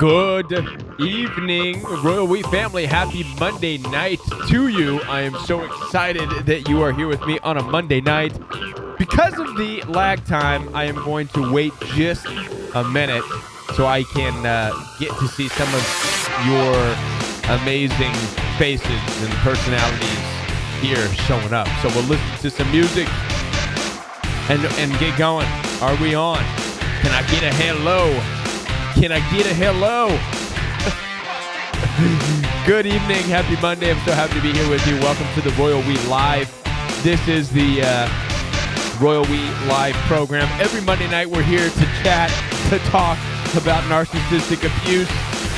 Good evening, Royal We family. Happy Monday night to you. I am so excited that you are here with me on a Monday night. Because of the lag time, I am going to wait just a minute so I can get to see some of your amazing faces and personalities here showing up. So we'll listen to some music and get going. Are we on? Can I get a hello? Can I get a hello? Good evening. Happy Monday. I'm so happy to be here with you. Welcome to the Royal We Live. This is the Royal We Live program. Every Monday night we're here to chat, to talk about narcissistic abuse,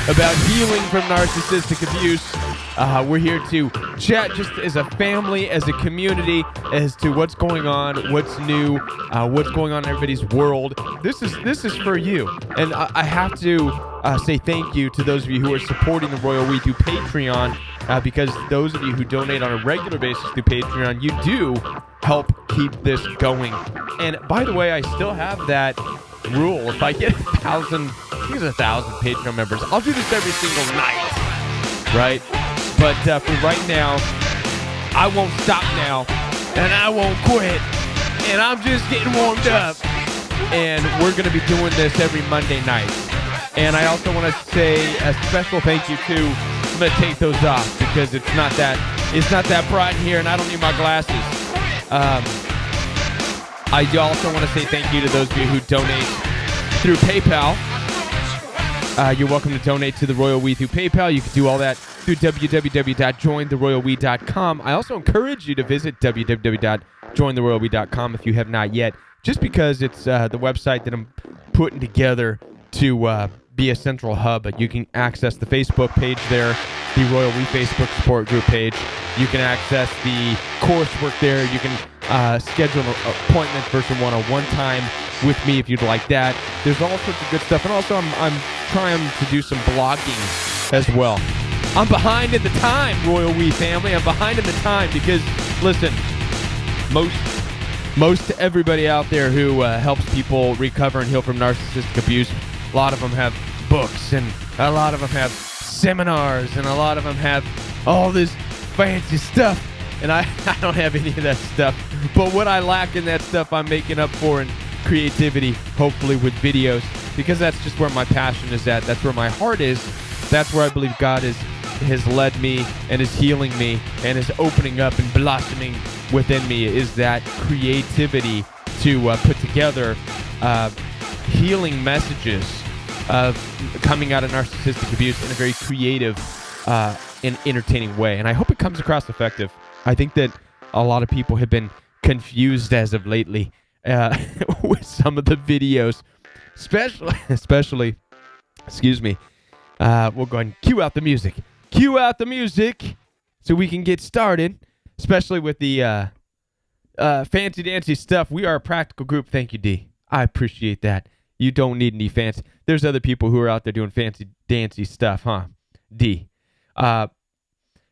about healing from narcissistic abuse. We're here to chat just as a family, as a community, as to what's going on, what's new, what's going on in everybody's world. This is for you. And I have to say thank you to those of you who are supporting the Royal We through Patreon, because those of you who donate on a regular basis through Patreon, you do help keep this going. And by the way, I still have that rule. If I get 1,000 Patreon members, I'll do this every single night, right? But for right now, I won't stop now, and I won't quit, and I'm just getting warmed up, and we're going to be doing this every Monday night. And I also want to say a special thank you to, I'm going to take those off because it's not that bright in here, and I don't need my glasses. I also want to say thank you to those of you who donate through PayPal. You're welcome to donate to the Royal We through PayPal. You can do all that through www.jointheroyalwe.com. I also encourage you to visit www.jointheroyalwe.com if you have not yet, just because it's the website that I'm putting together to be a central hub. You can access the Facebook page there, the Royal We Facebook support group page. You can access the coursework there. You can schedule an appointment for some one-on-one time with me if you'd like that. There's all sorts of good stuff. And also I'm trying to do some blogging as well. I'm behind in the time, Royal We family. I'm behind in the time because, listen, most everybody out there who helps people recover and heal from narcissistic abuse, a lot of them have books, and a lot of them have seminars, and a lot of them have all this fancy stuff. And I don't have any of that stuff. But what I lack in that stuff, I'm making up for in creativity, hopefully with videos, because that's just where my passion is at. That's where my heart is. That's where I believe God has led me and is healing me and is opening up and blossoming within me, is that creativity to put together healing messages of coming out of narcissistic abuse in a very creative and entertaining way. And I hope it comes across effective. I think that a lot of people have been confused as of lately with some of the videos, especially, excuse me, we'll go ahead and cue out the music. Cue out the music so we can get started, especially with the fancy dancy stuff. We are a practical group. Thank you, D. I appreciate that. You don't need any fancy. There's other people who are out there doing fancy dancy stuff, huh? D.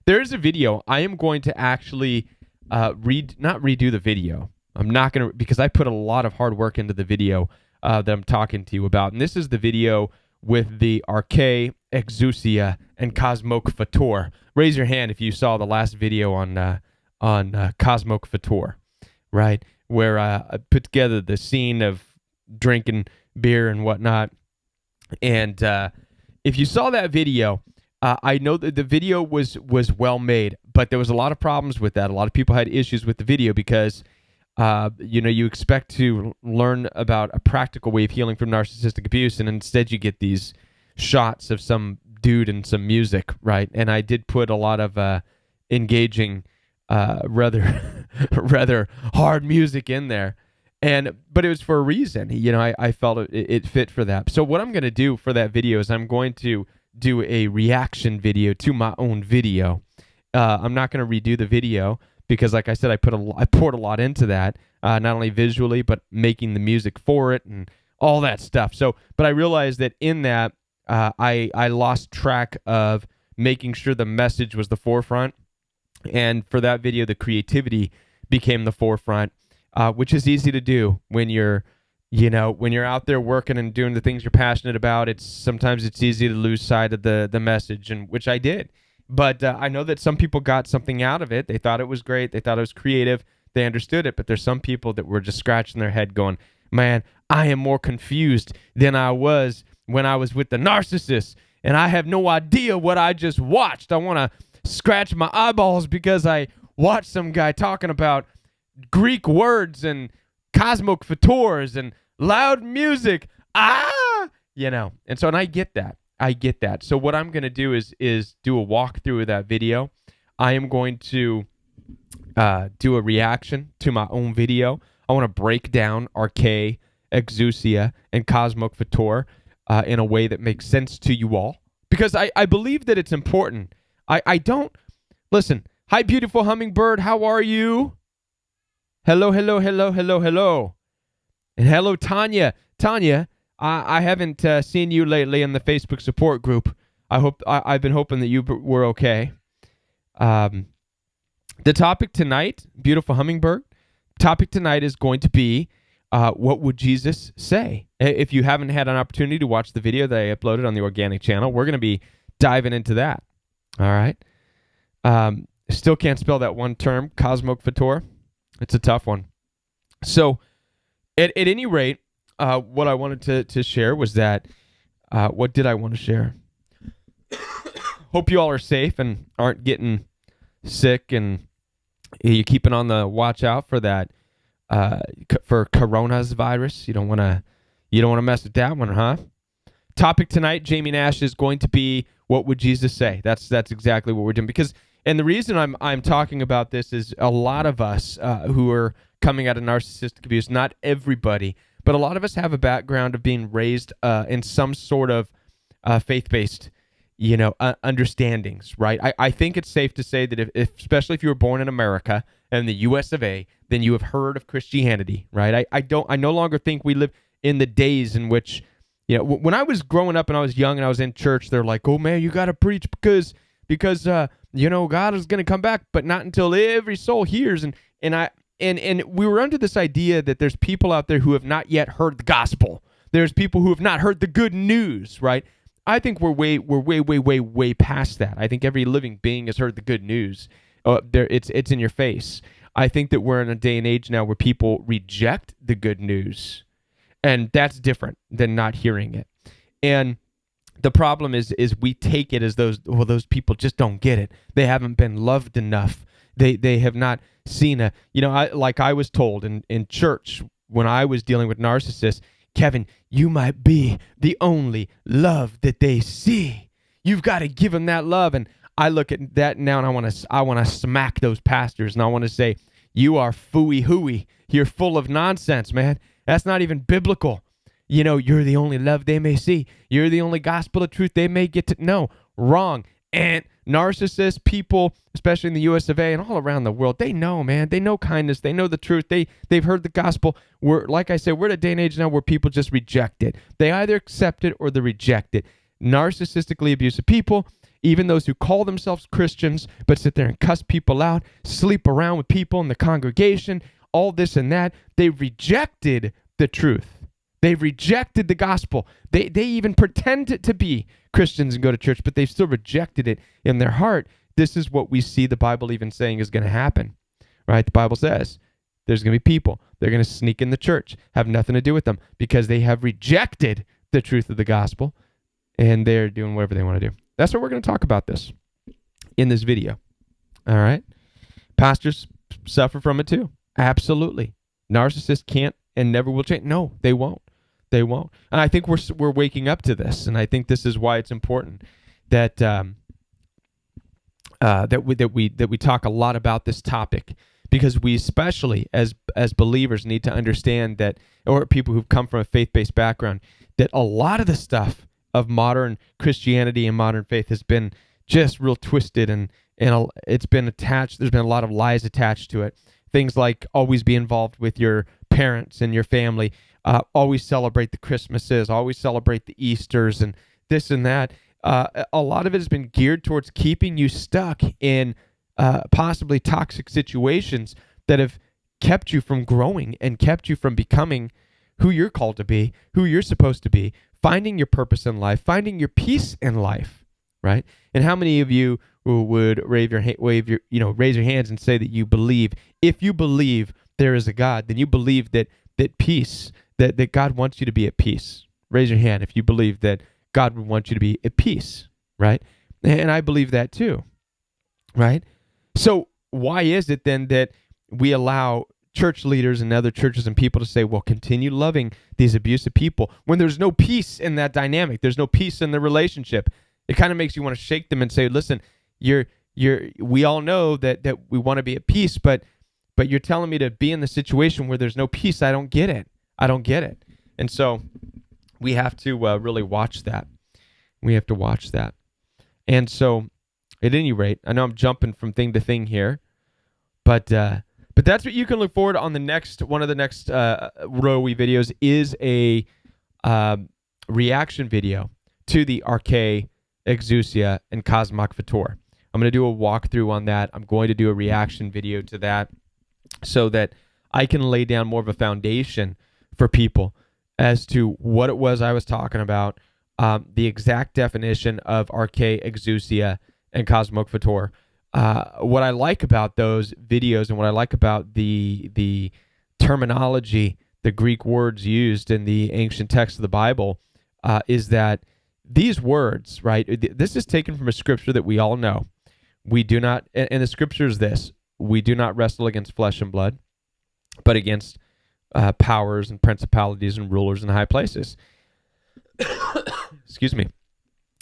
There is a video. I am going to actually not redo the video. I'm not going to, because I put a lot of hard work into the video that I'm talking to you about. And this is the video with the Arche, Exousia, and Cosmoc Fator. Raise your hand if you saw the last video on Cosmoc Fator, right? Where I put together the scene of drinking beer and whatnot. And if you saw that video, I know that the video was well made, but there was a lot of problems with that. A lot of people had issues with the video because you expect to learn about a practical way of healing from narcissistic abuse, and instead you get these shots of some dude and some music, right? And I did put a lot of engaging, rather hard music in there, but it was for a reason. I felt it fit for that. So what I'm going to do for that video is I'm going to do a reaction video to my own video. I'm not going to redo the video, because like I said, I poured a lot into that, not only visually, but making the music for it and all that stuff. So, but I realized that in that, I lost track of making sure the message was the forefront. And for that video, the creativity became the forefront, which is easy to do when you're When you're out there working and doing the things you're passionate about, sometimes it's easy to lose sight of the message, and which I did. But I know that some people got something out of it. They thought it was great. They thought it was creative. They understood it. But there's some people that were just scratching their head going, man, I am more confused than I was when I was with the narcissist. And I have no idea what I just watched. I want to scratch my eyeballs because I watched some guy talking about Greek words and cosmic fators and loud music. And so, and I get that. So what I'm going to do is do a walkthrough of that video. I am going to do a reaction to my own video. I want to break down arche, exousia, and cosmic fator in a way that makes sense to you all, because I believe that it's important. I don't listen. Hi, beautiful hummingbird. How are you? Hello. And hello, Tanya. Tanya, I haven't seen you lately in the Facebook support group. I've been hoping that you were okay. The topic tonight, beautiful hummingbird, topic tonight is going to be what would Jesus say? If you haven't had an opportunity to watch the video that I uploaded on the organic channel, we're going to be diving into that. All right. Still can't spell that one term, cosmic fator. It's a tough one. So at any rate, what I wanted to share was that, what did I want to share? Hope you all are safe and aren't getting sick, and you're keeping on the watch out for that, for coronavirus. You don't want to mess with that one, huh? Topic tonight, Jamie Nash, is going to be, what would Jesus say? That's exactly what we're doing. And the reason I'm talking about this is a lot of us who are coming out of narcissistic abuse, not everybody, but a lot of us have a background of being raised in some sort of faith-based, understandings, right? I think it's safe to say that if especially if you were born in America and the US of A, then you have heard of Christianity, right? I no longer think we live in the days in which, when I was growing up and I was young and I was in church, they're like, oh man, you got to preach because God is going to come back, but not until every soul hears. And we were under this idea that there's people out there who have not yet heard the gospel. There's people who have not heard the good news, right? I think we're way past that. I think every living being has heard the good news. It's in your face. I think that we're in a day and age now where people reject the good news, and that's different than not hearing it. And the problem is we take it as those people just don't get it. They haven't been loved enough. They have not seen I was told in church when I was dealing with narcissists, Kevin, you might be the only love that they see. You've got to give them that love. And I look at that now and I want to smack those pastors, and I want to say, you are phooey hooey. You're full of nonsense, man. That's not even biblical. You're the only love they may see. You're the only gospel of truth they may get to know. Wrong. And narcissists, people, especially in the US of A and all around the world, they know, man. They know kindness. They know the truth. They've heard the gospel. Like I said, we're at a day and age now where people just reject it. They either accept it or they reject it. Narcissistically abusive people, even those who call themselves Christians but sit there and cuss people out, sleep around with people in the congregation, all this and that, they've rejected the truth. They've rejected the gospel. They even pretend to be Christians and go to church, but they've still rejected it in their heart. This is what we see the Bible even saying is going to happen, right? The Bible says there's going to be people. They're going to sneak in the church, have nothing to do with them because they have rejected the truth of the gospel, and they're doing whatever they want to do. That's what we're going to talk about this in this video. All right? Pastors suffer from it too. Absolutely. Narcissists can't and never will change. No, they won't. They won't. And I think we're waking up to this, and I think this is why it's important that we talk a lot about this topic, because we especially as believers need to understand that, or people who've come from a faith-based background, that a lot of the stuff of modern Christianity and modern faith has been just real twisted, and it's been attached. There's been a lot of lies attached to it. Things like always be involved with your parents and your family, always celebrate the Christmases, always celebrate the Easters, and this and that. A lot of it has been geared towards keeping you stuck in possibly toxic situations that have kept you from growing and kept you from becoming who you're called to be, who you're supposed to be, finding your purpose in life, finding your peace in life, right? And how many of you would raise your hands and say that you believe? If you believe there is a God, then you believe that peace, that God wants you to be at peace. Raise your hand if you believe that God would want you to be at peace, right? And I believe that too, right? So why is it then that we allow church leaders and other churches and people to say, well, continue loving these abusive people when there's no peace in that dynamic? There's no peace in the relationship. It kind of makes you want to shake them and say, listen, we all know that we want to be at peace, but you're telling me to be in the situation where there's no peace. I don't get it. And so we have to really watch that. And so at any rate, I know I'm jumping from thing to thing here, but that's what you can look forward on the next one of the next Rowie videos is a reaction video to the Arche, Exousia, and Cosmok Vitor. I'm going to do a walkthrough on that. I'm going to do a reaction video to that so that I can lay down more of a foundation for people as to what it was I was talking about, the exact definition of Arche, Exousia, and Cosmok Vitor. What I like about those videos and what I like about the terminology, the Greek words used in the ancient text of the Bible, is that these words, right, this is taken from a scripture that we all know. We do not, and the scripture is this, we do not wrestle against flesh and blood, but against powers and principalities and rulers in high places. Excuse me.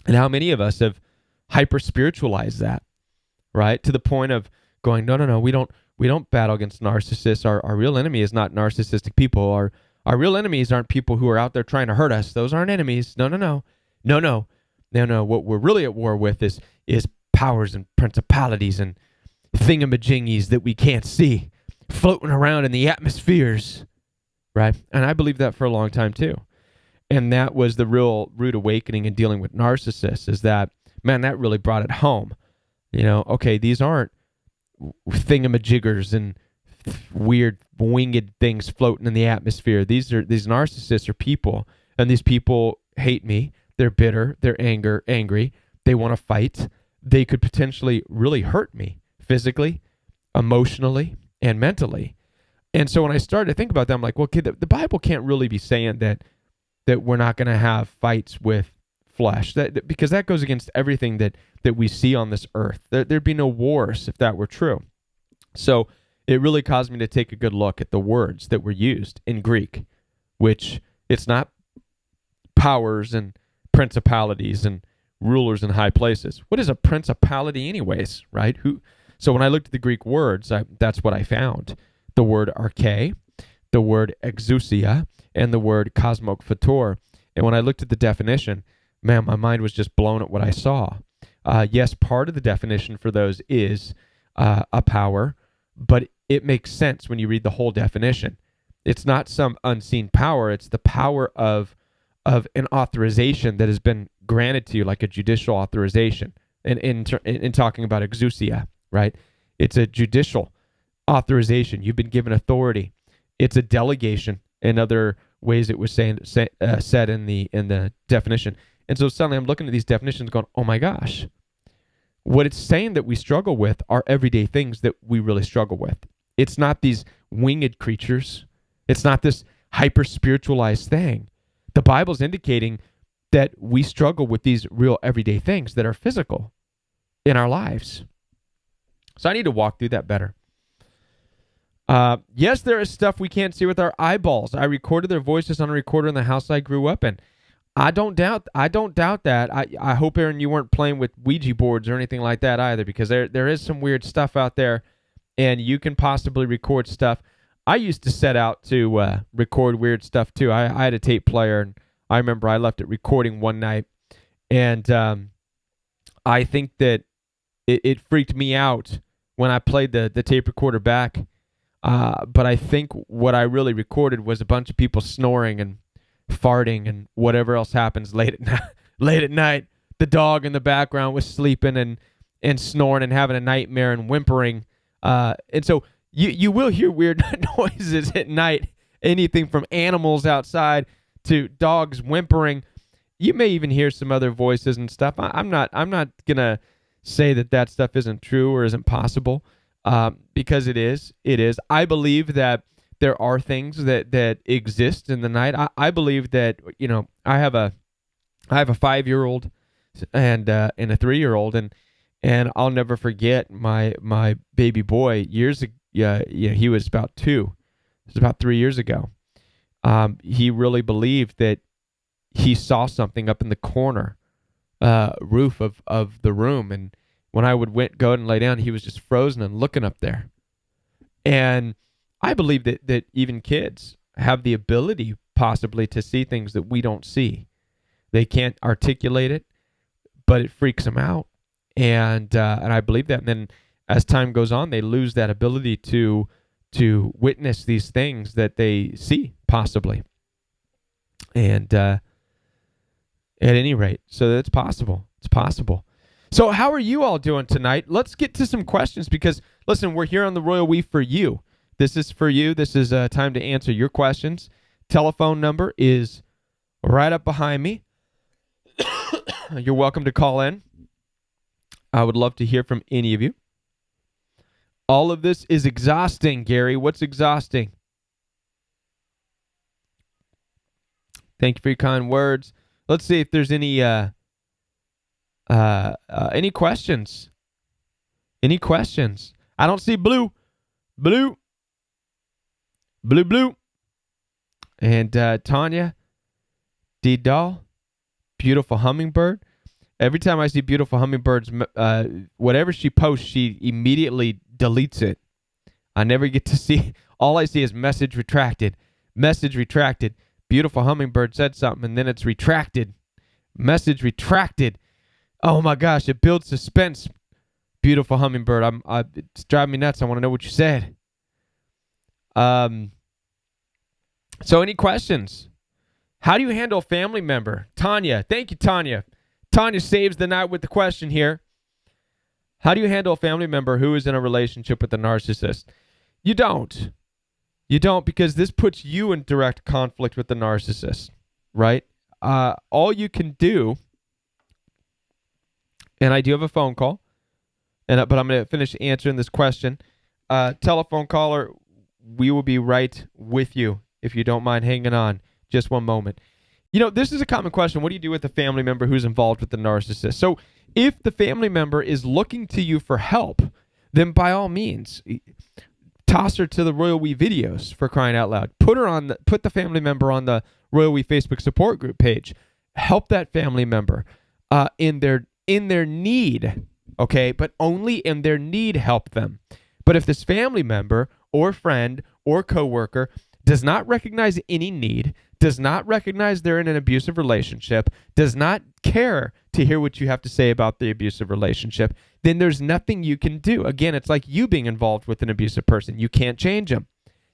And how many of us have hyper-spiritualized that, right? To the point of going, no, we don't battle against narcissists. Our real enemy is not narcissistic people. Our real enemies aren't people who are out there trying to hurt us. Those aren't enemies. No. What we're really at war with is powers and principalities and thingamajingies that we can't see floating around in the atmospheres, right? And I believed that for a long time too. And that was the real rude awakening in dealing with narcissists, is that, man, that really brought it home. Okay, these aren't thingamajiggers and weird winged things floating in the atmosphere. These narcissists are people, and these people hate me. They're bitter. They're angry. They want to fight. They could potentially really hurt me physically, emotionally, and mentally. And so when I started to think about that, I'm like, well, okay, the Bible can't really be saying that we're not going to have fights with flesh, because that goes against everything that we see on this earth. There'd be no wars if that were true. So it really caused me to take a good look at the words that were used in Greek, which it's not powers and principalities and rulers in high places. What is a principality anyways, right? So when I looked at the Greek words, that's what I found. The word arche, the word exousia, and the word Cosmok Vitor. And when I looked at the definition, man, my mind was just blown at what I saw. Yes, part of the definition for those is a power, but it makes sense when you read the whole definition. It's not some unseen power. It's the power of an authorization that has been granted to you, like a judicial authorization. In talking about exousia, right? It's a judicial authorization. You've been given authority. It's a delegation. In other ways, it was said in the definition. And so suddenly I'm looking at these definitions going, oh my gosh. What it's saying that we struggle with are everyday things that we really struggle with. It's not these winged creatures. It's not this hyper-spiritualized thing. The Bible's indicating that we struggle with these real everyday things that are physical in our lives. So I need to walk through that better. Yes, there is stuff we can't see with our eyeballs. I recorded their voices on a recorder in the house I grew up in. I don't doubt that. I hope, Aaron, you weren't playing with Ouija boards or anything like that either, because there is some weird stuff out there, and you can possibly record stuff. I used to set out to record weird stuff too. I had a tape player, and I remember I left it recording one night, and I think that it freaked me out when I played the tape recorder back. But I think what I really recorded was a bunch of people snoring and farting and whatever else happens late at night. The dog in the background was sleeping and snoring and having a nightmare and whimpering. And so you will hear weird noises at night, anything from animals outside to dogs whimpering. You may even hear some other voices and stuff. I'm not gonna say that stuff isn't true or isn't possible, because it is. It is. I believe that there are things that exist in the night. I believe that I have a 5-year-old and a 3-year-old, and I'll never forget my baby boy years ago. Yeah, he was about 2. It was about 3 years ago. He really believed that he saw something up in the corner roof of the room, and when I would go and lay down, he was just frozen and looking up there. And I believe that even kids have the ability possibly to see things that we don't see. They can't articulate it, but it freaks them out, and I believe that. And then as time goes on, they lose that ability to witness these things that they see possibly. And at any rate, so that's possible. It's possible. So how are you all doing tonight? Let's get to some questions because, listen, we're here on the Royal We for you. This is for you. This is time to answer your questions. Telephone number is right up behind me. You're welcome to call in. I would love to hear from any of you. All of this is exhausting, Gary. What's exhausting? Thank you for your kind words. Let's see if there's any questions. Any questions? I don't see blue. And Tanya D. Doll, beautiful hummingbird. Every time I see beautiful hummingbirds, whatever she posts, she immediately deletes it. I never get to see. All I see is message retracted. Message retracted. Beautiful hummingbird said something, and then it's retracted. Message retracted. Oh my gosh, it builds suspense. Beautiful hummingbird. It's driving me nuts. I want to know what you said. So any questions? How do you handle a family member? Tanya. Thank you, Tanya. Tanya saves the night with the question here. How do you handle a family member who is in a relationship with a narcissist? You don't. You don't, because this puts you in direct conflict with the narcissist, right? All you can do, and I do have a phone call, but I'm going to finish answering this question. Telephone caller, we will be right with you if you don't mind hanging on just one moment. This is a common question. What do you do with a family member who's involved with the narcissist? So if the family member is looking to you for help, then by all means, toss her to the Royal We videos, for crying out loud. Put the family member on the Royal We Facebook support group page. Help that family member in their need, okay? But only in their need, help them. But if this family member or friend or coworker does not recognize any need, does not recognize they're in an abusive relationship, does not care to hear what you have to say about the abusive relationship, then there's nothing you can do. Again, it's like you being involved with an abusive person. You can't change them.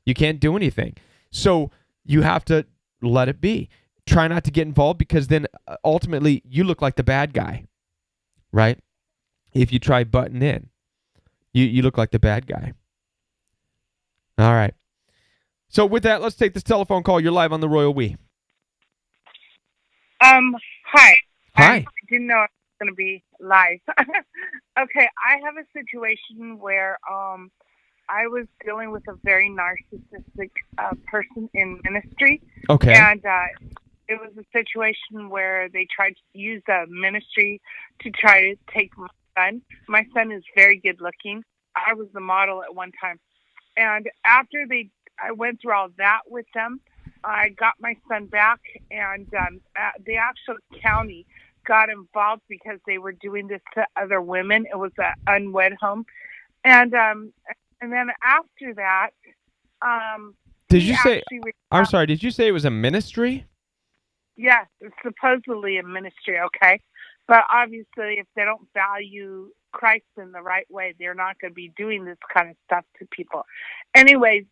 You can't do anything. So you have to let it be. Try not to get involved, because then ultimately you look like the bad guy, right? If you try butting in, you look like the bad guy. All right. So with that, let's take this telephone call. You're live on the Royal We. Hi. Hi. I didn't know I was going to be live. Okay, I have a situation where I was dealing with a very narcissistic person in ministry. Okay. And it was a situation where they tried to use the ministry to try to take my son. My son is very good looking. I was the model at one time. And after I went through all that with them, I got my son back, and the actual county got involved because they were doing this to other women. It was an unwed home. And then after that, did you say? I'm sorry. Did you say it was a ministry? Yes, it's supposedly a ministry. Okay, but obviously, if they don't value Christ in the right way, they're not going to be doing this kind of stuff to people. Anyways,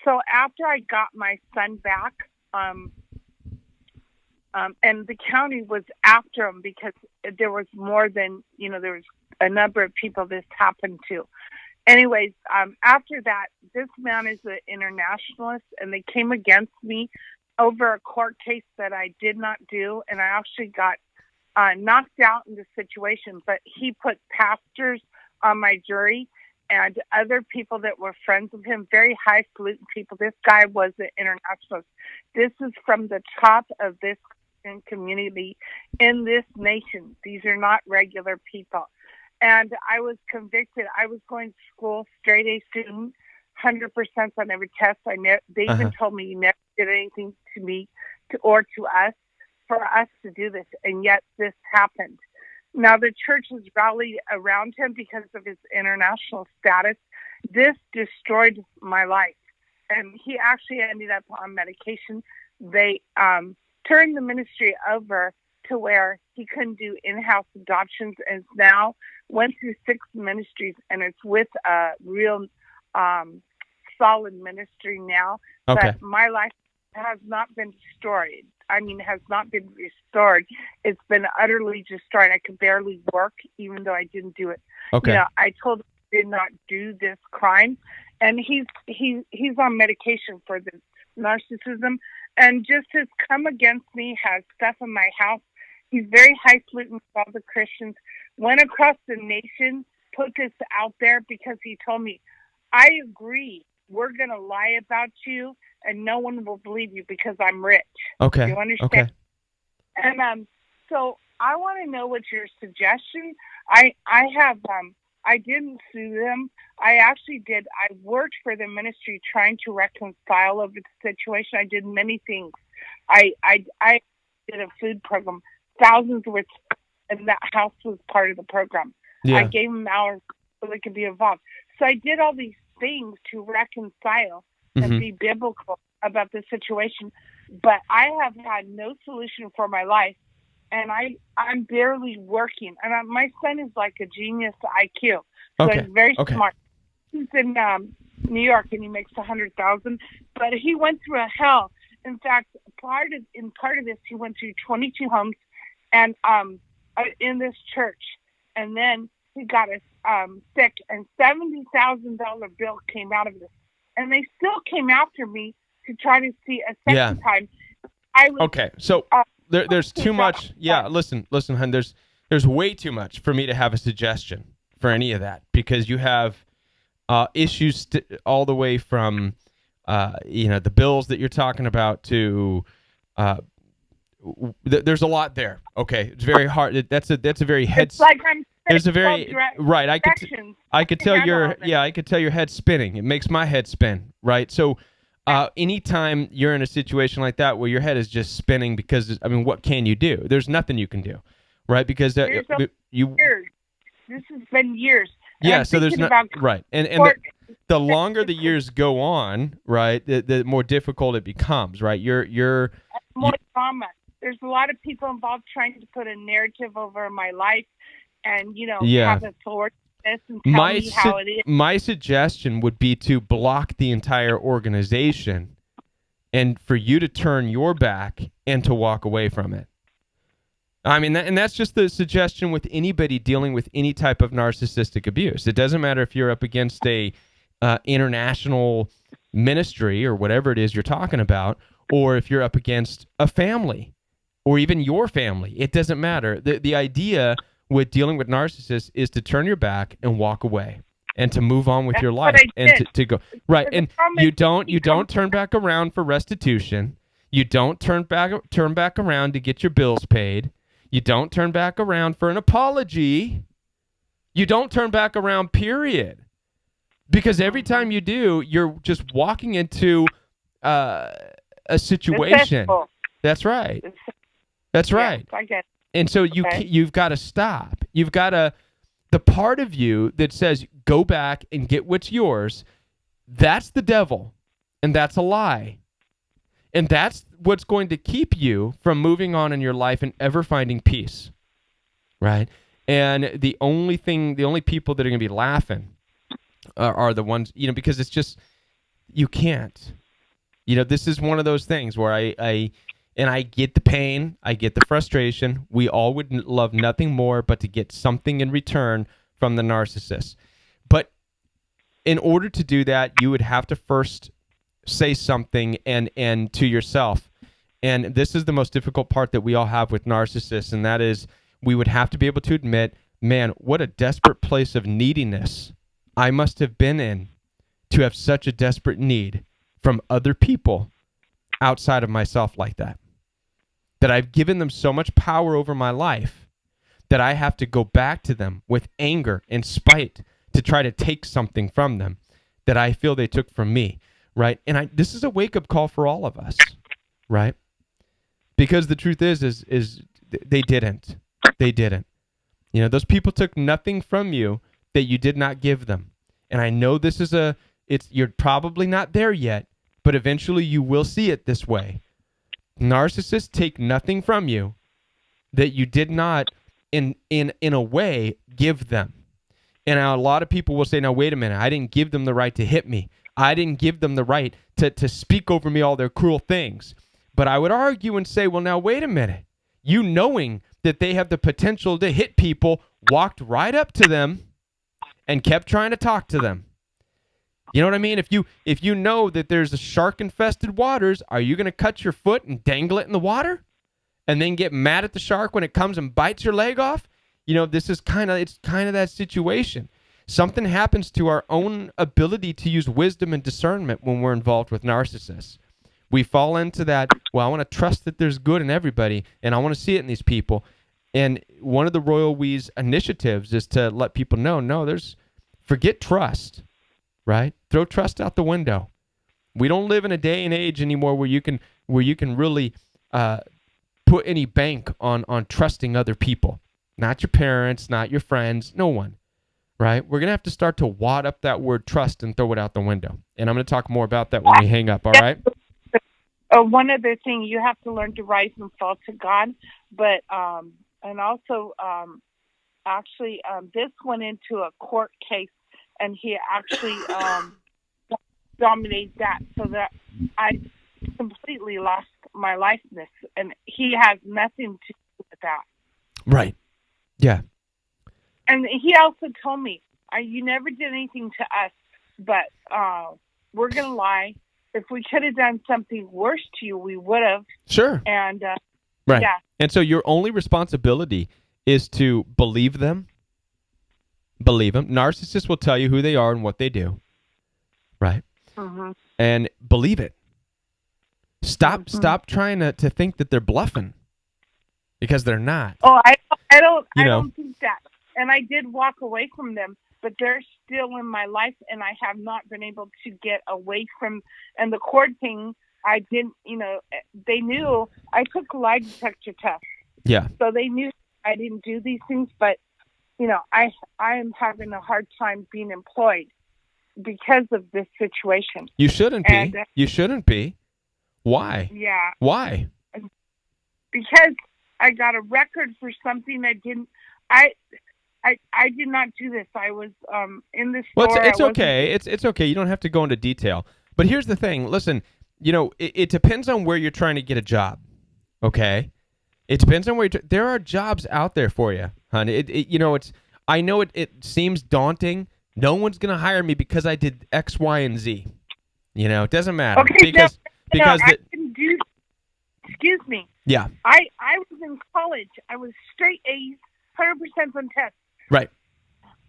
so after I got my son back, and the county was after him because there was more than, there was a number of people this happened to. Anyways, after that, this man is an internationalist, and they came against me over a court case that I did not do, and I actually got knocked out in the situation. But he put pastors on my jury and other people that were friends of him, very highfalutin people. This guy was an internationalist. This is from the top of this community in this nation. These are not regular people. And I was convicted. I was going to school, straight A student, 100% on every test. They even told me you never did anything to me or to us for us to do this, and yet this happened. Now, the church has rallied around him because of his international status. This destroyed my life, and he actually ended up on medication. They turned the ministry over to where he couldn't do in-house adoptions, and now went through 6 ministries, and it's with a real solid ministry now. Okay. But my life has not been destroyed. Has not been restored. It's been utterly destroyed. I could barely work, even though I didn't do it. Okay. I told him I did not do this crime, and he's on medication for this narcissism, and just has come against me, has stuff in my house. He's very highfalutin with all the Christians. Went across the nation, put this out there because he told me, I agree, we're going to lie about you and no one will believe you because I'm rich. Okay. You understand? Okay. And so I want to know what's your suggestion. I didn't sue them. I actually did. I worked for the ministry trying to reconcile over the situation. I did many things. I did a food program, thousands worth, and that house was part of the program. Yeah. I gave them hours so they could be involved. So I did all these things to reconcile and be biblical about the situation. But I have had no solution for my life, and I'm barely working. And my son is like a genius IQ, so he's very smart. He's in New York, and he makes $100,000. But he went through a hell. In fact, part of this, he went through 22 homes, and in this church, and then he got sick, and $70,000 bill came out of this, and they still came after me to try to see a second time. So there's too much. Yeah, listen, hon. There's way too much for me to have a suggestion for any of that, because you have issues all the way from the bills that you're talking about to there's a lot there. Okay, it's very hard. That's a very head. It's like I'm. There's a very right. I could tell your head's spinning. It makes my head spin. Right. So, anytime you're in a situation like that where your head is just spinning, because what can you do? There's nothing you can do, right? Because years. This has been years. Yeah. So there's no right. And the longer the years go on, right, the more difficult it becomes. Right. You're more trauma. There's a lot of people involved trying to put a narrative over my life, and have authority and tell me how it is. My suggestion would be to block the entire organization, and for you to turn your back and to walk away from it. And that's just the suggestion with anybody dealing with any type of narcissistic abuse. It doesn't matter if you're up against a international ministry or whatever it is you're talking about, or if you're up against a family or even your family. It doesn't matter. The idea with dealing with narcissists is to turn your back and walk away and to move on with your life and to go right. And you don't turn back around for restitution. You don't turn back around to get your bills paid. You don't turn back around for an apology. You don't turn back around, period. Because every time you do, you're just walking into a situation. That's right. That's right. I get it. And so you've got to stop. You've got to, the part of you that says go back and get what's yours, that's the devil, and that's a lie. And that's what's going to keep you from moving on in your life and ever finding peace, right? And the only people that are going to be laughing are the ones, because it's just, you can't. This is one of those things where I get the pain, I get the frustration. We all would love nothing more but to get something in return from the narcissist. But in order to do that, you would have to first say something and to yourself. And this is the most difficult part that we all have with narcissists, and that is we would have to be able to admit, man, what a desperate place of neediness I must have been in to have such a desperate need from other people outside of myself like that. That I've given them so much power over my life that I have to go back to them with anger and spite to try to take something from them that I feel they took from me, right? And this is a wake-up call for all of us, right? Because the truth is they didn't. They didn't. You know, those people took nothing from you that you did not give them. And I know this is you're probably not there yet, but eventually you will see it this way. Narcissists take nothing from you that you did not in a way give them. And now a lot of people will say, now wait a minute, I didn't give them the right to hit me. I didn't give them the right to speak over me all their cruel things. But I would argue and say, well, now wait a minute. You knowing that they have the potential to hit people, walked right up to them and kept trying to talk to them. You know what I mean? If you know that there's a shark-infested waters, are you going to cut your foot and dangle it in the water and then get mad at the shark when it comes and bites your leg off? You know, it's kind of that situation. Something happens to our own ability to use wisdom and discernment when we're involved with narcissists. We fall into that, well, I want to trust that there's good in everybody, and I want to see it in these people. And one of the Royal We's initiatives is to let people know, no, forget trust, right? Throw trust out the window. We don't live in a day and age anymore where you can really put any bank on trusting other people. Not your parents, not your friends, no one, right? We're going to have to start to wad up that word trust and throw it out the window. And I'm going to talk more about that when we hang up, all right? One other thing, you have to learn to rise and fall to God, but and also this went into a court case, and he actually dominated that, so that I completely lost my lifeness, and he has nothing to do with that. Right. Yeah. And he also told me, you never did anything to us, but we're going to lie. If we could have done something worse to you, we would have. Sure. And right. Yeah. And so your only responsibility is to believe them. Believe them. Narcissists will tell you who they are and what they do. Right. Mm-hmm. And believe it. Stop trying to think that they're bluffing, because they're not. Oh, I don't think that. And I did walk away from them, but they're still in my life, and I have not been able to get away from. And the court thing, I didn't. They knew I took a lie detector test. Yeah. So they knew I didn't do these things, but I am having a hard time being employed because of this situation. You shouldn't be. You shouldn't be. Why? Yeah. Why? Because I got a record for something I didn't. I did not do this. I was in the store. Well, it's okay. It's okay. You don't have to go into detail. But here's the thing. Listen, it depends on where you're trying to get a job. Okay? It depends on where there are jobs out there for you, honey. I know it seems daunting. No one's going to hire me because I did X, Y, and Z. It doesn't matter. Okay, because I can do. Excuse me. Yeah. I was in college. I was straight A's, 100% on tests. Right.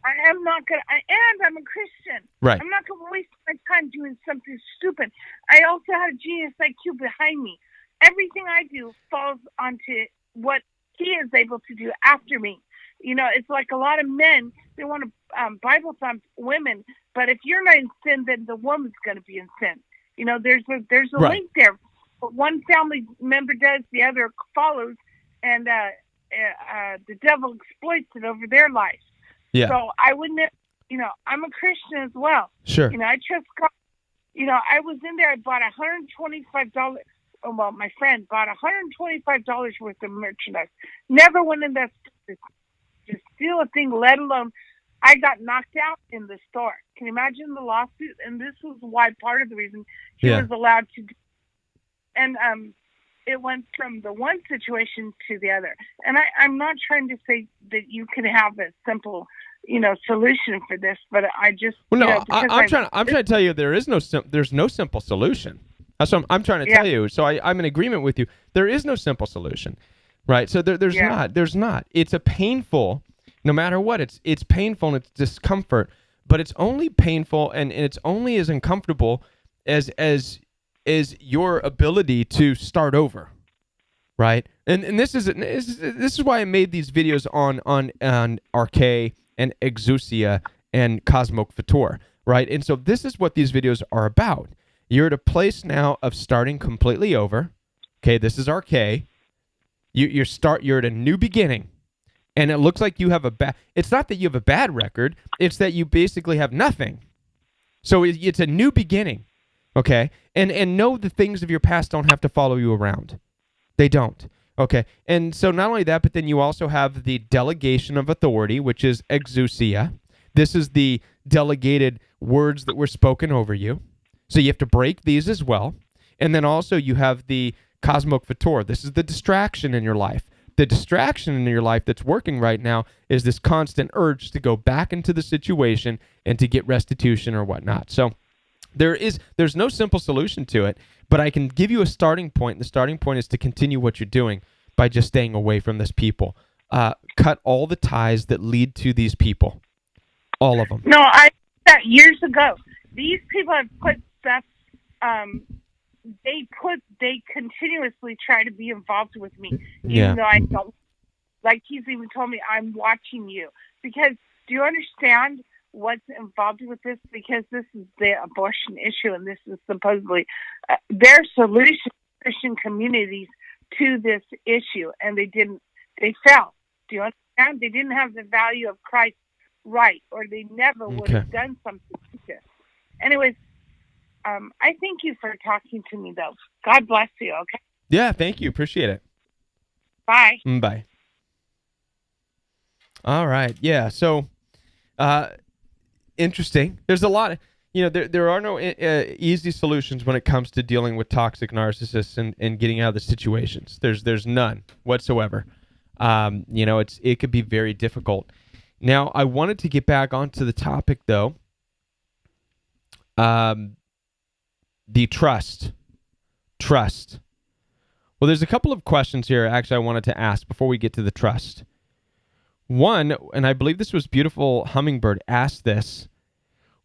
I am not gonna. And I'm a Christian. Right. I'm not gonna waste my time doing something stupid. I also had a genius IQ behind me. Everything I do falls onto what he is able to do after me. It's like a lot of men. They want to Bible thump women, but if you're not in sin, then the woman's going to be in sin. There's a right. link there. One family member does, the other follows, and the devil exploits it over their life. Yeah. So I wouldn't, I'm a Christian as well. Sure. I trust God. I was in there. I bought $125. Well, my friend bought $125 worth of merchandise. Never went in that store to steal a thing, let alone I got knocked out in the store. Can you imagine the lawsuit? And this was why part of the reason he was allowed to do. And it went from the one situation to the other. And I'm not trying to say that you can have a simple, solution for this. But I just, Well, no, because I'm trying to tell you there's no simple solution. That's what I'm trying to tell you. So I'm in agreement with you. There is no simple solution, right? So there's not. It's a painful, no matter what. It's painful and it's discomfort, but it's only painful and it's only as uncomfortable as your ability to start over, right? And this is why I made these videos on Arche and Exousia and Cosmic Fator, right? And so this is what these videos are about. You're at a place now of starting completely over. Okay, this is Arche. You're at a new beginning. And it looks like you have it's not that you have a bad record, it's that you basically have nothing. So it's a new beginning. Okay? And know the things of your past don't have to follow you around. They don't. Okay? And so not only that, but then you also have the delegation of authority, which is exousia. This is the delegated words that were spoken over you. So you have to break these as well. And then also you have the Cosmic Fator. This is the distraction in your life. The distraction in your life that's working right now is this constant urge to go back into the situation and to get restitution or whatnot. So there's no simple solution to it, but I can give you a starting point. The starting point is to continue what you're doing by just staying away from this people. Cut all the ties that lead to these people. All of them. No, I did that years ago. These people have put stuff. They continuously try to be involved with me, even though I don't. Like, he's even told me, I'm watching you. Because, do you understand what's involved with this? Because this is the abortion issue, and this is supposedly their solution, Christian communities, to this issue, and they fell. Do you understand? They didn't have the value of Christ right, or they never would have done something like this. Anyways, I thank you for talking to me, though. God bless you, okay? Yeah, thank you. Appreciate it. Bye. Bye. All right. Yeah, so interesting. There's a lot of, there are no easy solutions when it comes to dealing with toxic narcissists and getting out of the situations. There's none whatsoever. It could be very difficult. Now, I wanted to get back onto the topic, though. The trust. Well, there's a couple of questions here, actually, I wanted to ask before we get to the trust. One, and I believe this was Beautiful Hummingbird, asked this: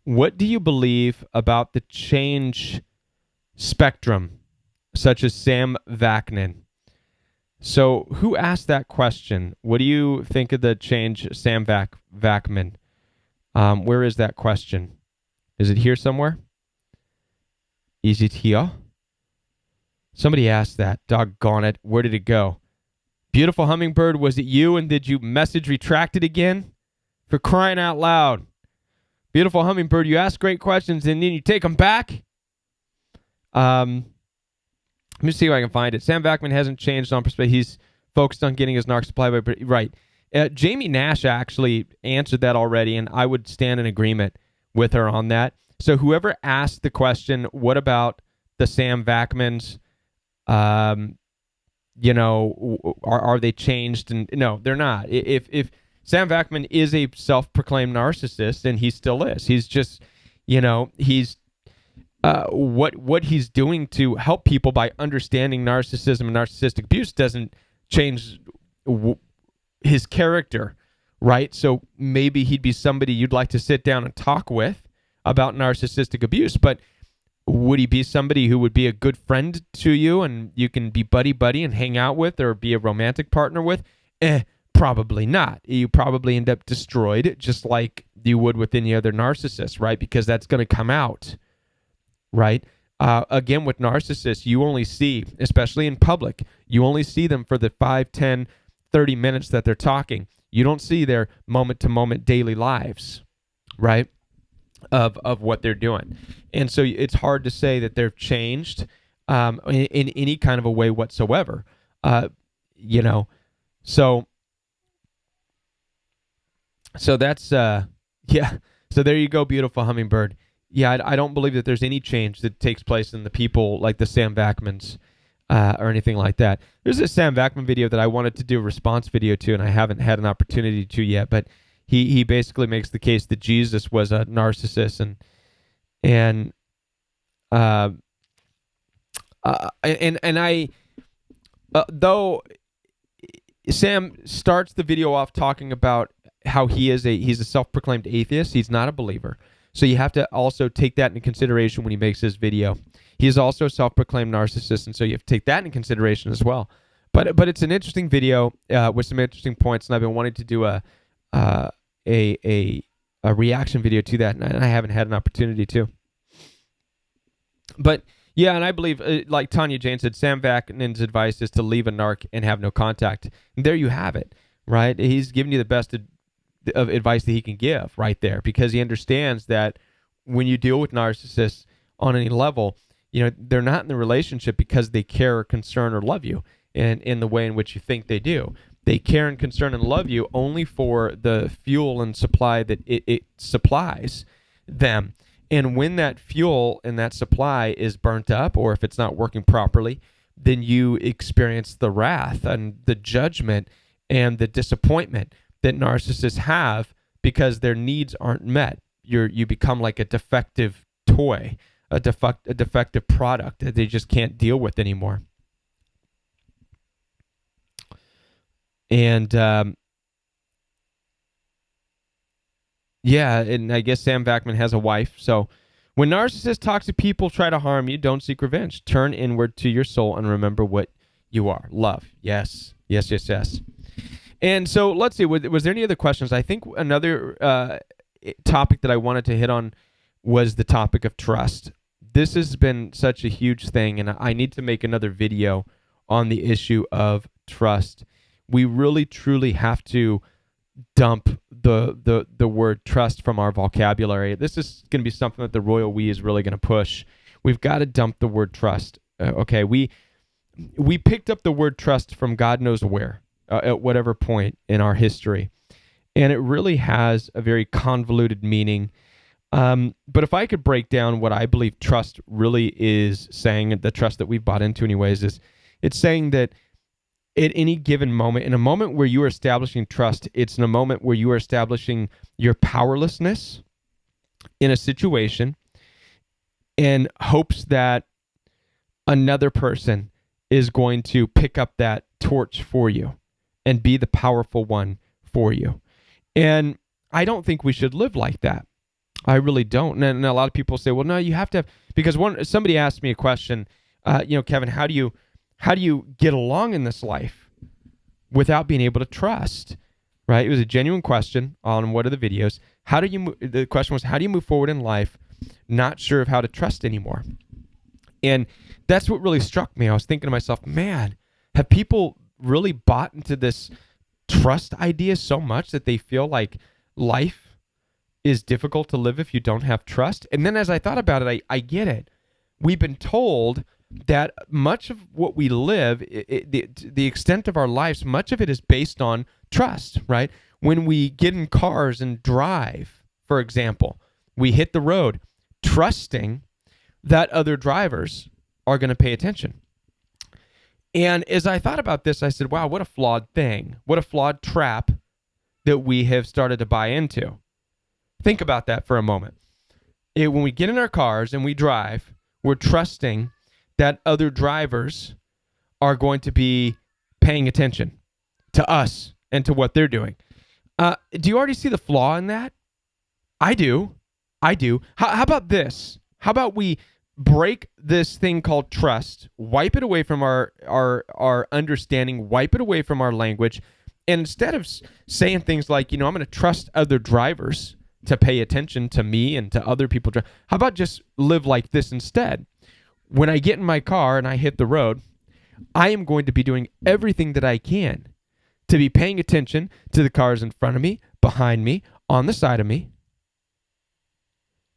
what do you believe about the change spectrum, such as Sam Vaknin? So who asked that question? What do you think of the change Sam Vaknin? Where is that question? Is it here somewhere? Is it here? Somebody asked that. Doggone it. Where did it go? Beautiful Hummingbird, was it you? And did you message retracted again? For crying out loud. Beautiful Hummingbird, you ask great questions and then you take them back? Let me see if I can find it. Sam Vaknin hasn't changed on perspective. He's focused on getting his narc supply. Right. Jamie Nash actually answered that already, and I would stand in agreement with her on that. So whoever asked the question, what about the Sam Vaknins? Are they changed? And no, they're not. If Sam Vaknin is a self-proclaimed narcissist, and he still is, he's just, he's what he's doing to help people by understanding narcissism and narcissistic abuse doesn't change his character, right? So maybe he'd be somebody you'd like to sit down and talk with about narcissistic abuse, but would he be somebody who would be a good friend to you and you can be buddy and hang out with or be a romantic partner with? Probably not. You probably end up destroyed just like you would with any other narcissist, right? Because that's going to come out, right? Again, with narcissists, you only see, especially in public, you only see them for the 5, 10, 30 minutes that they're talking. You don't see their moment-to-moment daily lives, right? Of what they're doing. And so it's hard to say that they've changed in any kind of a way whatsoever. So that's, yeah. So there you go, Beautiful Hummingbird. Yeah, I don't believe that there's any change that takes place in the people like the Sam Vaknins or anything like that. There's a Sam Vaknin video that I wanted to do a response video to, and I haven't had an opportunity to yet, but He basically makes the case that Jesus was a narcissist, and I though Sam starts the video off talking about how he's a self-proclaimed atheist. He's not a believer. So you have to also take that into consideration when he makes his video. He is also a self-proclaimed narcissist, and so you have to take that into consideration as well. But it's an interesting video with some interesting points, and I've been wanting to do a reaction video to that, and I haven't had an opportunity to. But yeah, and I believe, like Tanya Jane said, Sam Vaknin's advice is to leave a narc and have no contact. And there you have it, right? He's giving you the best of advice that he can give right there, because he understands that when you deal with narcissists on any level, they're not in the relationship because they care or concern or love you in the way in which you think they do. They care and concern and love you only for the fuel and supply that it supplies them. And when that fuel and that supply is burnt up, or if it's not working properly, then you experience the wrath and the judgment and the disappointment that narcissists have because their needs aren't met. You become like a defective toy, a defective product that they just can't deal with anymore. And yeah, and I guess Sam Vaknin has a wife. So when narcissists, toxic people try to harm you, don't seek revenge. Turn inward to your soul and remember what you are. Love. Yes. Yes, yes, yes. And so let's see. Was there any other questions? I think another topic that I wanted to hit on was the topic of trust. This has been such a huge thing, and I need to make another video on the issue of trust. We really, truly have to dump the word trust from our vocabulary. This is going to be something that the Royal We is really going to push. We've got to dump the word trust. Okay, we picked up the word trust from God knows where, at whatever point in our history, and it really has a very convoluted meaning. But if I could break down what I believe trust really is saying, the trust that we've bought into anyways, is it's saying that at any given moment, in a moment where you are establishing trust, it's in a moment where you are establishing your powerlessness in a situation in hopes that another person is going to pick up that torch for you and be the powerful one for you. And I don't think we should live like that. I really don't. And a lot of people say, well, no, you have to have, because somebody asked me a question, Kevin, how do you get along in this life without being able to trust, right? It was a genuine question on one of the videos. The question was, how do you move forward in life not sure of how to trust anymore? And that's what really struck me. I was thinking to myself, man, have people really bought into this trust idea so much that they feel like life is difficult to live if you don't have trust? And then as I thought about it, I get it. We've been told that much of what we live, the extent of our lives, much of it is based on trust, right? When we get in cars and drive, for example, we hit the road trusting that other drivers are going to pay attention. And as I thought about this, I said, wow, what a flawed thing. What a flawed trap that we have started to buy into. Think about that for a moment. When we get in our cars and we drive, we're trusting that other drivers are going to be paying attention to us and to what they're doing. Do you already see the flaw in that? I do. How about this? How about we break this thing called trust, wipe it away from our understanding, wipe it away from our language, and instead of saying things like, I'm going to trust other drivers to pay attention to me and to other people, how about just live like this instead? When I get in my car and I hit the road, I am going to be doing everything that I can to be paying attention to the cars in front of me, behind me, on the side of me,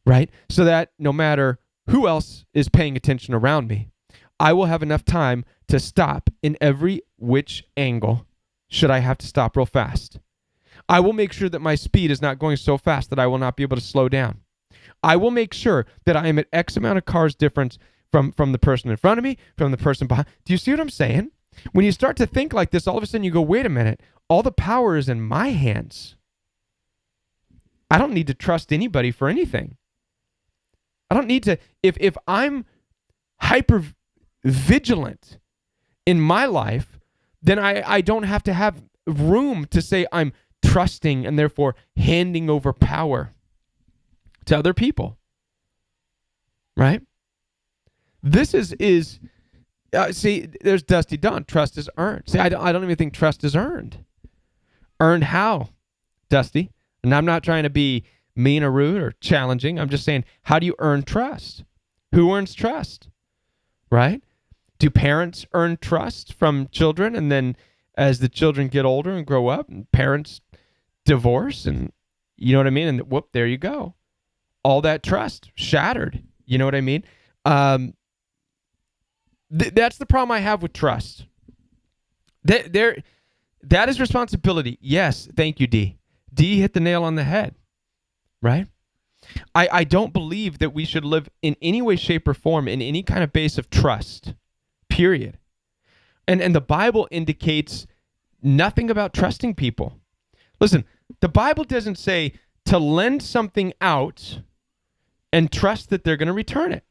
right? So that no matter who else is paying attention around me, I will have enough time to stop in every which angle should I have to stop real fast. I will make sure that my speed is not going so fast that I will not be able to slow down. I will make sure that I am at X amount of cars difference from the person in front of me, from the person behind. Do you see what I'm saying? When you start to think like this, all of a sudden you go, wait a minute, all the power is in my hands. I don't need to trust anybody for anything. I don't need to, if I'm hyper vigilant in my life, then I don't have to have room to say I'm trusting and therefore handing over power to other people. Right? This is see, there's Dusty Dawn. Trust is earned. See, I don't even think trust is earned. Earned how, Dusty? And I'm not trying to be mean or rude or challenging. I'm just saying, how do you earn trust? Who earns trust? Right? Do parents earn trust from children, and then as the children get older and grow up, and parents divorce, and you know what I mean? And whoop, there you go. All that trust shattered. You know what I mean? That's the problem I have with trust. That is responsibility. Yes, thank you, D. D hit the nail on the head, right? I don't believe that we should live in any way, shape, or form in any kind of base of trust, period. And the Bible indicates nothing about trusting people. Listen, the Bible doesn't say to lend something out and trust that they're going to return it.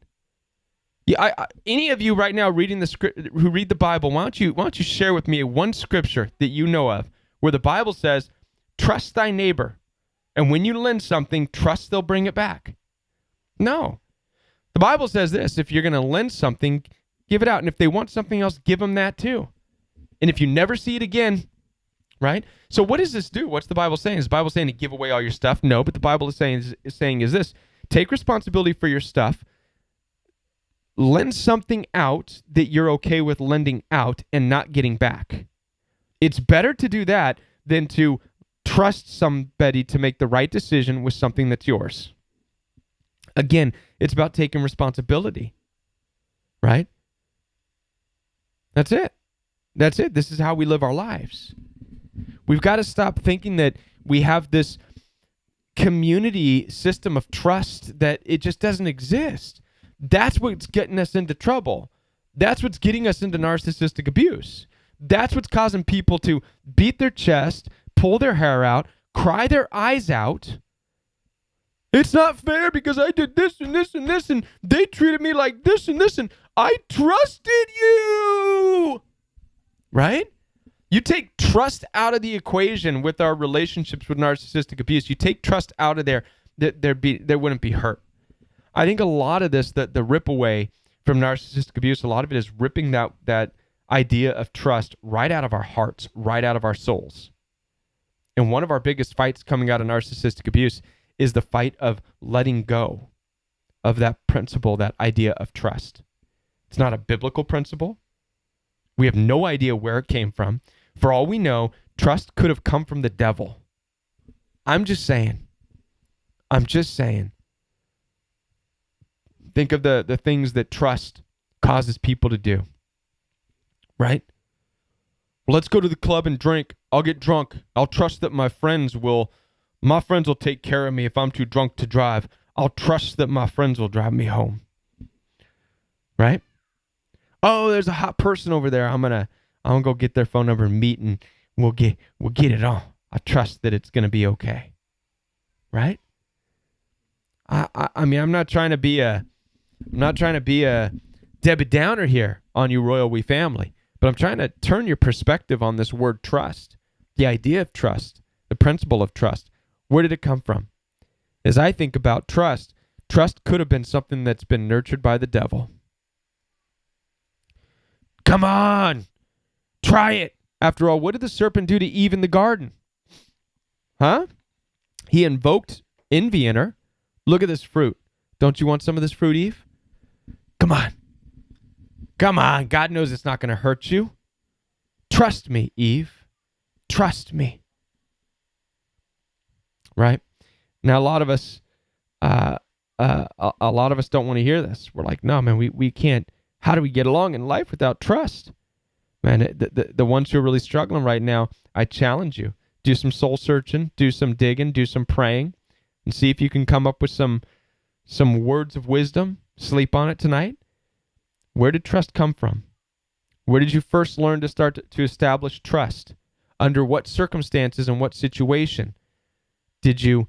Yeah, any of you right now reading the script, who read the Bible, why don't you share with me one scripture that you know of where the Bible says, trust thy neighbor, and when you lend something, trust they'll bring it back. No. The Bible says this: if you're going to lend something, give it out, and if they want something else, give them that too. And if you never see it again, right? So what does this do? What's the Bible saying? Is the Bible saying to give away all your stuff? No, but the Bible is saying is this: take responsibility for your stuff. Lend something out that you're okay with lending out and not getting back. It's better to do that than to trust somebody to make the right decision with something that's yours. Again, it's about taking responsibility, right? That's it. That's it. This is how we live our lives. We've got to stop thinking that we have this community system of trust that it just doesn't exist. That's what's getting us into trouble. That's what's getting us into narcissistic abuse. That's what's causing people to beat their chest, pull their hair out, cry their eyes out. It's not fair because I did this and this and this, and they treated me like this and this, and I trusted you. Right? You take trust out of the equation with our relationships with narcissistic abuse. You take trust out of there, there wouldn't be hurt. I think a lot of this, the rip away from narcissistic abuse, a lot of it is ripping that idea of trust right out of our hearts, right out of our souls. And one of our biggest fights coming out of narcissistic abuse is the fight of letting go of that principle, that idea of trust. It's not a biblical principle. We have no idea where it came from. For all we know, trust could have come from the devil. I'm just saying. Think of the things that trust causes people to do. Right? Well, let's go to the club and drink. I'll get drunk. I'll trust that my friends will take care of me if I'm too drunk to drive. I'll trust that my friends will drive me home. Right? Oh, there's a hot person over there. I'm gonna go get their phone number and meet, and we'll get it on. I trust that it's gonna be okay. Right? I mean, I'm not trying to be a Debbie Downer here on you Royal We family, but I'm trying to turn your perspective on this word trust, the idea of trust, the principle of trust. Where did it come from? As I think about trust could have been something that's been nurtured by the devil. Come on, try it. After all, what did the serpent do to Eve in the garden? Huh? He invoked envy in her. Look at this fruit. Don't you want some of this fruit, Eve? Come on. Come on. God knows it's not going to hurt you. Trust me, Eve. Trust me. Right? Now, a lot of us don't want to hear this. We're like, no, man, we can't. How do we get along in life without trust? Man, the ones who are really struggling right now, I challenge you. Do some soul searching, do some digging, do some praying, and see if you can come up with some words of wisdom. Sleep on it tonight. Where did trust come from? Where did you first learn to start to establish trust? Under what circumstances and what situation did you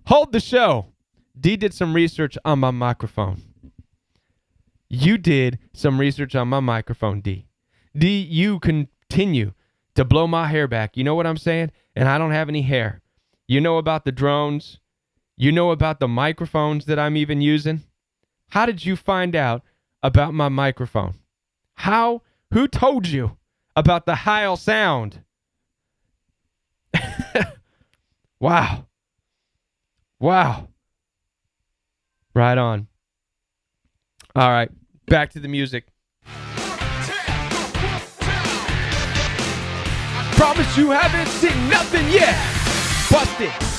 Hold the show. D did some research on my microphone. You did some research on my microphone, D. D, you continue to blow my hair back. You know what I'm saying? And I don't have any hair. You know about the drones. You know about the microphones that I'm even using. How did you find out about my microphone? How? Who told you about the Heil sound? Wow. Wow. Right on. All right. Back to the music. Promise you haven't seen nothing yet. Bust it.